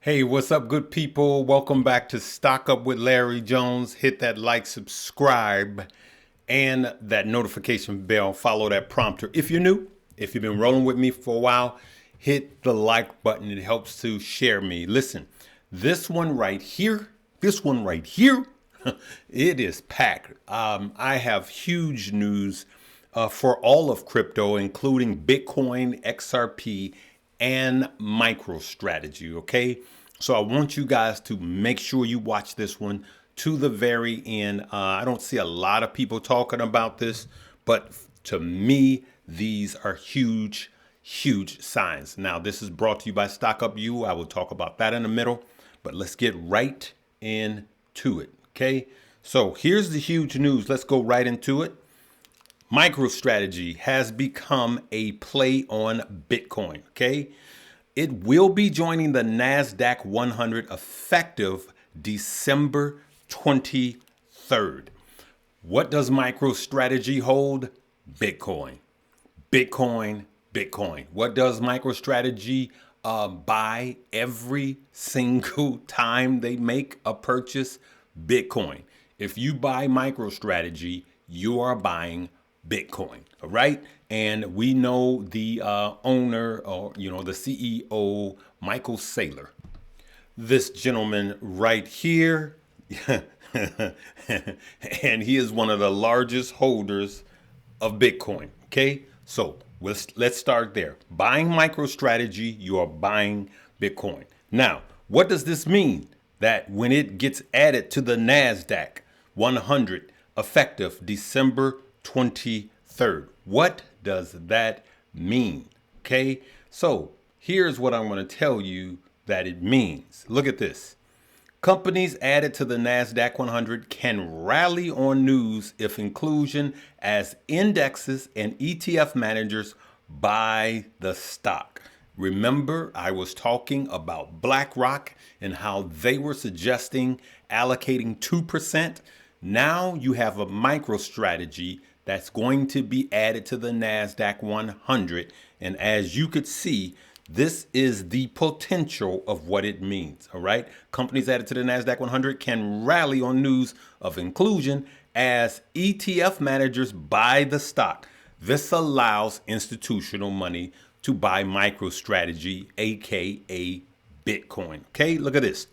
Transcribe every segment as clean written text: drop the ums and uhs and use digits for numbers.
Hey, what's up, good people? Welcome back to Stock Up with Larry Jones. Hit that like, subscribe, and that notification bell. Follow that prompter. If you're new, if you've been rolling with me for a while, hit the like button. It helps to share me. Listen, this one right here, it is packed. I have huge news for all of crypto, including Bitcoin, XRP, and Microstrategy, okay? So I want you guys to make sure you watch this one to the very end. I don't see a lot of people talking about this, but to me, these are huge, huge signs. Now, this is brought to you by Stock Up U. I will talk about that in the middle, but let's get right into it, okay? So here's the huge news. Let's go right into it. MicroStrategy has become a play on Bitcoin, okay? It will be joining the NASDAQ 100 effective December 23rd. What does MicroStrategy hold? Bitcoin. Bitcoin, Bitcoin. What does MicroStrategy buy every single time they make a purchase? Bitcoin. If you buy MicroStrategy, you are buying Bitcoin, all right? And we know the owner, or the CEO, Michael Saylor. This gentleman right here, and he is one of the largest holders of Bitcoin, okay? So let's start there. Buying MicroStrategy, you are buying Bitcoin. Now, what does this mean? That when it gets added to the NASDAQ 100 effective December 23rd. What does that mean? Okay, so here's what I'm going to tell you that it means. Look at this. Companies added to the NASDAQ 100 can rally on news if inclusion as indexes and ETF managers buy the stock. Remember, I was talking about BlackRock and how they were suggesting allocating 2%. Now you have a MicroStrategy that's going to be added to the NASDAQ 100. And as you could see, this is the potential of what it means, all right? Companies added to the NASDAQ 100 can rally on news of inclusion as ETF managers buy the stock. This allows institutional money to buy MicroStrategy, aka Bitcoin. Okay, look at this.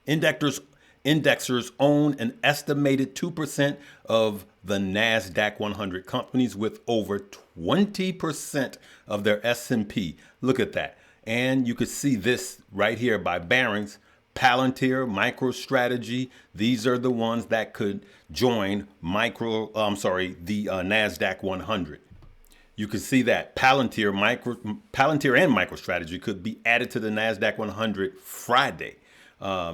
Indexers own an estimated 2% of the NASDAQ 100 companies with over 20% of their S&P. Look at that. And you could see this right here by Barron's, Palantir, MicroStrategy. These are the ones that could join the NASDAQ 100. You can see that Palantir and MicroStrategy could be added to the NASDAQ 100 Friday.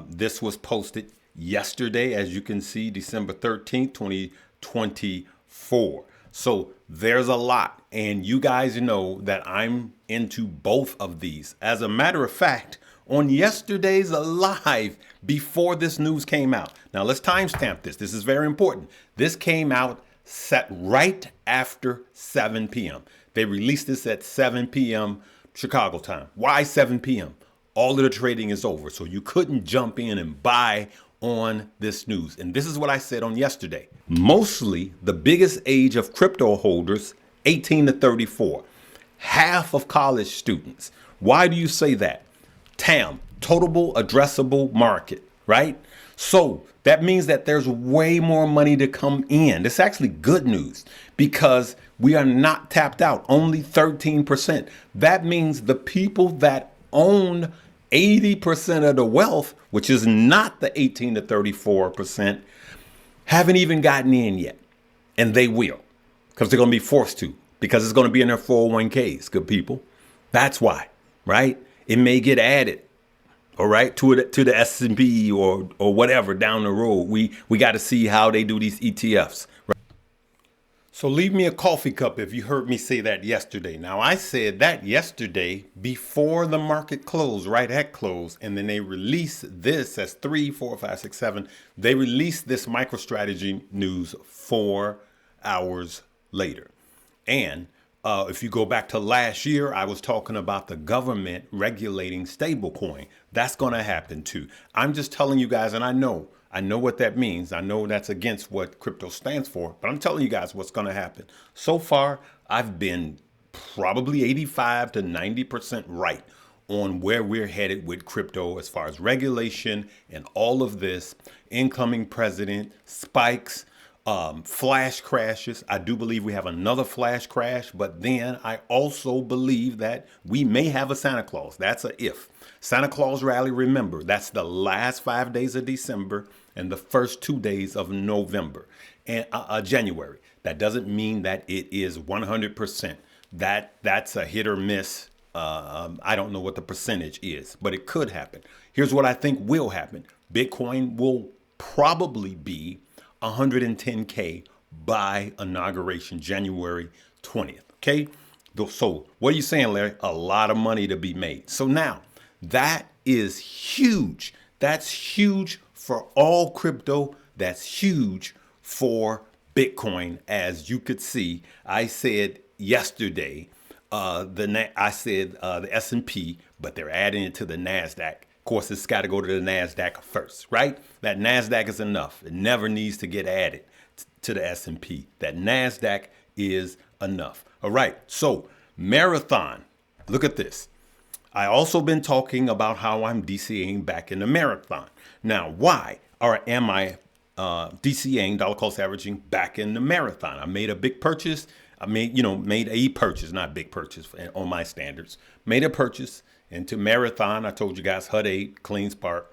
This was posted yesterday, as you can see, December 13th, 2024. So there's a lot. And you guys know that I'm into both of these. As a matter of fact, on yesterday's live, before this news came out. Now let's timestamp this. This is very important. This came out set right after 7 p.m. They released this at 7 p.m. Chicago time. Why 7 p.m.? All of the trading is over. So you couldn't jump in and buy on this news. And this is what I said on yesterday. Mostly the biggest age of crypto holders, 18 to 34. Half of college students. Why do you say that? TAM, total addressable market, right? So that means that there's way more money to come in. It's actually good news because we are not tapped out, only 13%. That means the people that own 80% of the wealth, which is not the 18 to 34%, haven't even gotten in yet. And they will, because they're going to be forced to, because it's going to be in their 401ks, good people. That's why, right? It may get added, all right, to the S&P or whatever down the road. We got to see how they do these ETFs. Right? So leave me a coffee cup if you heard me say that yesterday. Now, I said that yesterday before the market closed, right at close, and then they released this as 3, 4, 5, 6, 7. They released this MicroStrategy news 4 hours later. And If you go back to last year, I was talking about the government regulating stablecoin. That's going to happen too. I'm just telling you guys, and I know what that means. I know that's against what crypto stands for, but I'm telling you guys what's going to happen. So far, I've been probably 85 to 90% right on where we're headed with crypto as far as regulation and all of this, incoming president, spikes, flash crashes. I do believe we have another flash crash, but then I also believe that we may have a Santa Claus. That's a if. Santa Claus rally, remember, that's the last 5 days of December and the first 2 days of November and January. That doesn't mean that it is 100%. That's a hit or miss. I don't know what the percentage is, but it could happen. Here's what I think will happen. Bitcoin will probably be 110K by inauguration, January 20th. Okay. So what are you saying, Larry? A lot of money to be made. So now that is huge. That's huge for all crypto. That's huge for Bitcoin. As you could see, I said yesterday, the S&P, but they're adding it to the NASDAQ. Of course, it's got to go to the NASDAQ first, right? That NASDAQ is enough. It never needs to get added to the S&P. That NASDAQ is enough. All right, so Marathon, look at this. I also been talking about how I'm DCAing back in the Marathon. Now, why am I DCAing, dollar cost averaging, back in the Marathon? I made a big purchase. I made a purchase, not big purchase on my standards. Made a purchase into Marathon. I told you guys HUD 8, Clean Spark,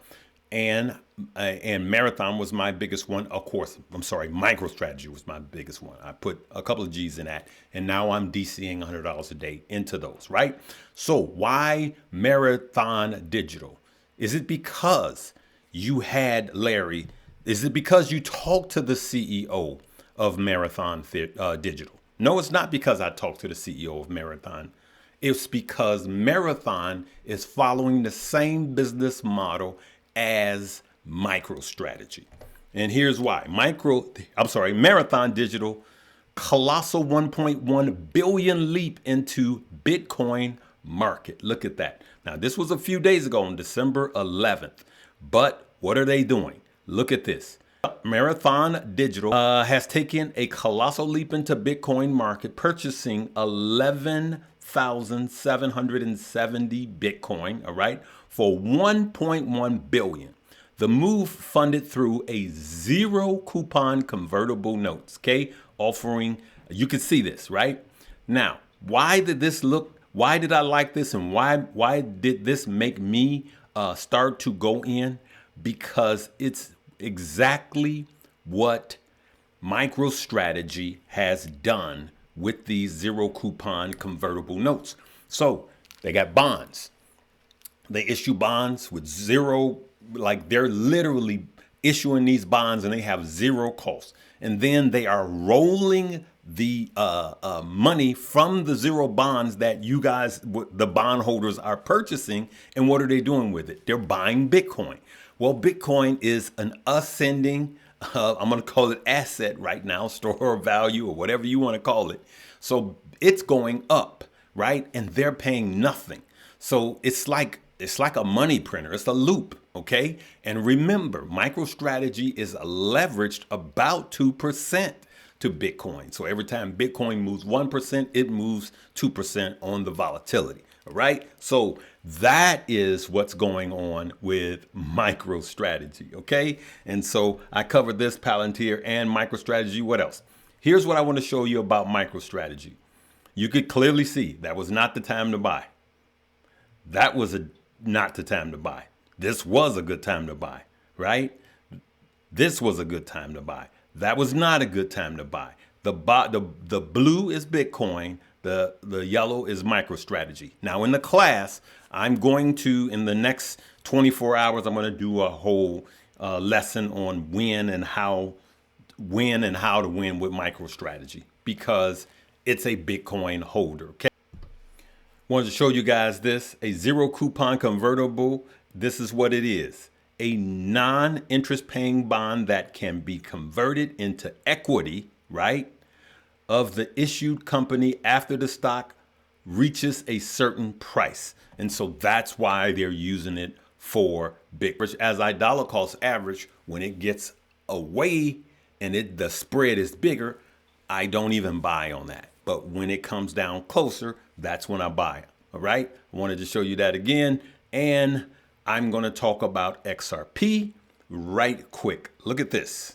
and Marathon was my biggest one. Of course, I'm sorry, Microstrategy was my biggest one. I put a couple of G's in that, and now I'm DCing $100 a day into those, right? So why Marathon Digital? Is it because you had Larry? Is it because you talked to the CEO of Marathon Digital? No, it's not because I talked to the CEO of Marathon. It's because Marathon is following the same business model as Microstrategy. And here's why. Marathon Digital, colossal 1.1 billion leap into Bitcoin market. Look at that. Now, this was a few days ago on December 11th. But what are they doing? Look at this. Marathon Digital has taken a colossal leap into Bitcoin market, purchasing 11,770 Bitcoin, all right, for 1.1 billion. The move funded through a zero coupon convertible notes, okay, offering, you can see this, right? Now, why did I like this, and why did this make me start to go in? Because it's exactly what Microstrategy has done with these zero coupon convertible notes. So they got bonds. They issue bonds with zero, like they're literally issuing these bonds and they have zero cost. And then they are rolling the money from the zero bonds that you guys, the bondholders, are purchasing. And what are they doing with it? They're buying Bitcoin. Well, Bitcoin is an ascending, I'm going to call it asset right now, store of value or whatever you want to call it. So it's going up, right? And they're paying nothing. So it's like a money printer. It's a loop, okay? And remember, MicroStrategy is leveraged about 2% to Bitcoin. So every time Bitcoin moves 1%, it moves 2% on the volatility. All right. So that is what's going on with MicroStrategy. Okay. And so I covered this, Palantir and MicroStrategy. What else? Here's what I want to show you about MicroStrategy. You could clearly see that was not the time to buy. That was not the time to buy. This was a good time to buy, right? This was a good time to buy. That was not a good time to buy. The blue is Bitcoin. The yellow is MicroStrategy. Now in the class, I'm going to, in the next 24 hours, I'm going to do a whole lesson on when and how to win with MicroStrategy, because it's a Bitcoin holder. Okay. Wanted to show you guys this, a zero coupon convertible. This is what it is. A non-interest paying bond that can be converted into equity, right? of the issued company after the stock reaches a certain price. And so that's why they're using it for Bitcoin. As I dollar cost average, when it gets away and the spread is bigger, I don't even buy on that. But when it comes down closer, that's when I buy. All right. I wanted to show you that again. And I'm going to talk about XRP right quick. Look at this.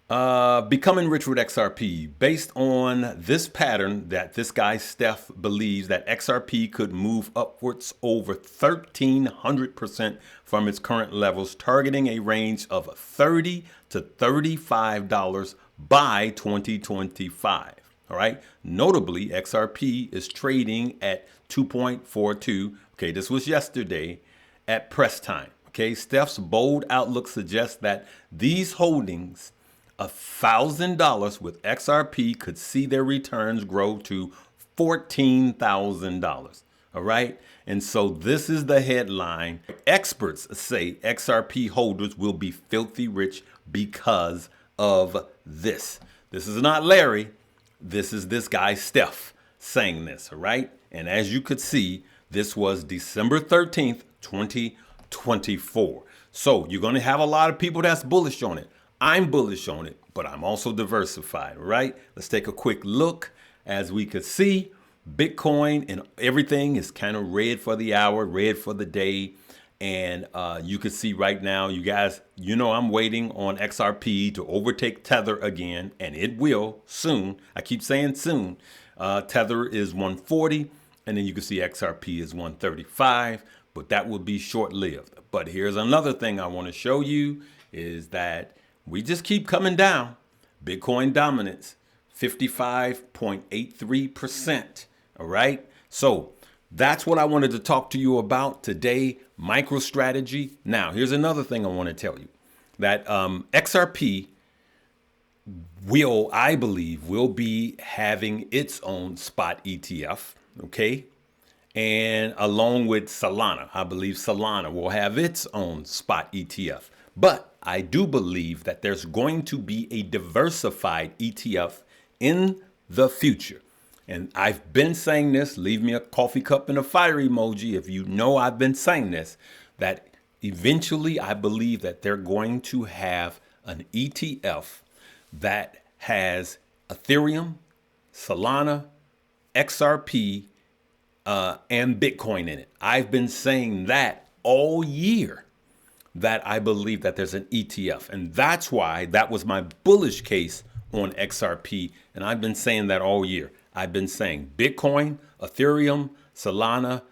Becoming rich with XRP. Based on this pattern that this guy Steph believes that XRP could move upwards over 1,300% from its current levels, targeting a range of $30 to $35 by 2025. All right. Notably, XRP is trading at 2.42. Okay, this was yesterday at press time. Okay, Steph's bold outlook suggests that these holdings, $1,000 with XRP, could see their returns grow to $14,000. All right. And so this is the headline. Experts say XRP holders will be filthy rich because of this. This is not Larry. This is this guy, Steph, saying this. All right. And as you could see, this was December 13th, 2024. So you're going to have a lot of people that's bullish on it. I'm bullish on it, but I'm also diversified, right? Let's take a quick look. As we could see, Bitcoin and everything is kind of red for the hour, red for the day. And you can see right now, you guys, you know, I'm waiting on XRP to overtake Tether again, and it will soon. I keep saying soon. Tether is 140, and then you can see XRP is 135, but that will be short-lived. But here's another thing I want to show you is that we just keep coming down. Bitcoin dominance, 55.83%. All right. So that's what I wanted to talk to you about today. MicroStrategy. Now, here's another thing I want to tell you, that XRP I believe, will be having its own spot ETF. Okay. And along with Solana, I believe Solana will have its own spot ETF. But I do believe that there's going to be a diversified ETF in the future. And I've been saying this, leave me a coffee cup and a fire emoji if you know I've been saying this, that eventually I believe that they're going to have an ETF that has Ethereum, Solana, XRP, and Bitcoin in it. I've been saying that all year, that I believe that there's an ETF. And that's why that was my bullish case on XRP. And I've been saying that all year. I've been saying Bitcoin, Ethereum, Solana,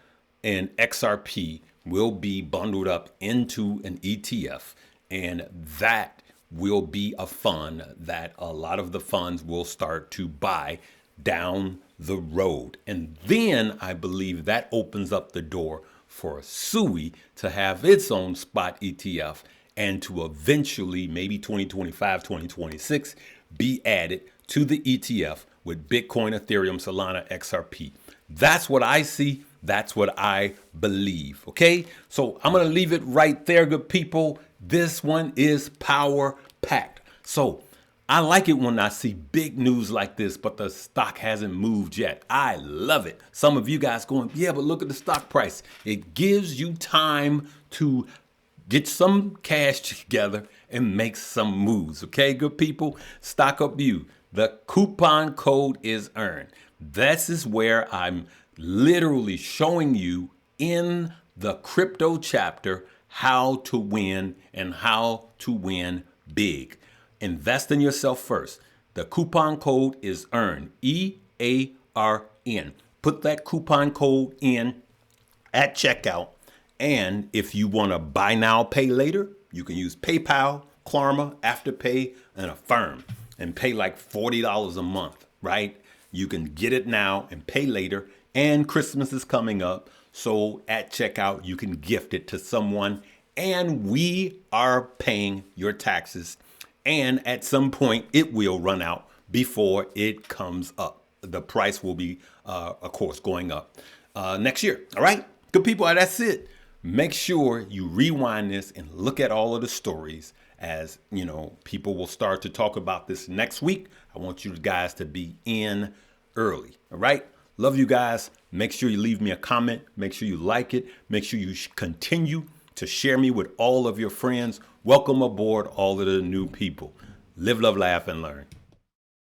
and XRP will be bundled up into an ETF. And that will be a fund that a lot of the funds will start to buy down the road. And then I believe that opens up the door for SUI to have its own spot ETF and to eventually, maybe 2025, 2026, be added to the ETF with Bitcoin, Ethereum, Solana, XRP. That's what I see. That's what I believe. Okay, so I'm going to leave it right there, good people. This one is power packed. So I like it when I see big news like this, but the stock hasn't moved yet. I love it. Some of you guys going, yeah, but look at the stock price. It gives you time to get some cash together and make some moves. Okay, good people, stock up you. The coupon code is earned. This is where I'm literally showing you in the crypto chapter how to win and how to win big. Invest in yourself first. The coupon code is earned, EARN. Put that coupon code in at checkout. And if you want to buy now, pay later, you can use PayPal, Klarna, Afterpay, and Affirm and pay like $40 a month, right? You can get it now and pay later. And Christmas is coming up. So at checkout, you can gift it to someone. And we are paying your taxes. And at some point, it will run out before it comes up. The price will be, of course, going up next year. All right, good people, that's it. Make sure you rewind this and look at all of the stories as you know, people will start to talk about this next week. I want you guys to be in early. All right. Love you guys. Make sure you leave me a comment. Make sure you like it. Make sure you continue to share me with all of your friends. Welcome aboard all of the new people. Live, love, laugh, and learn.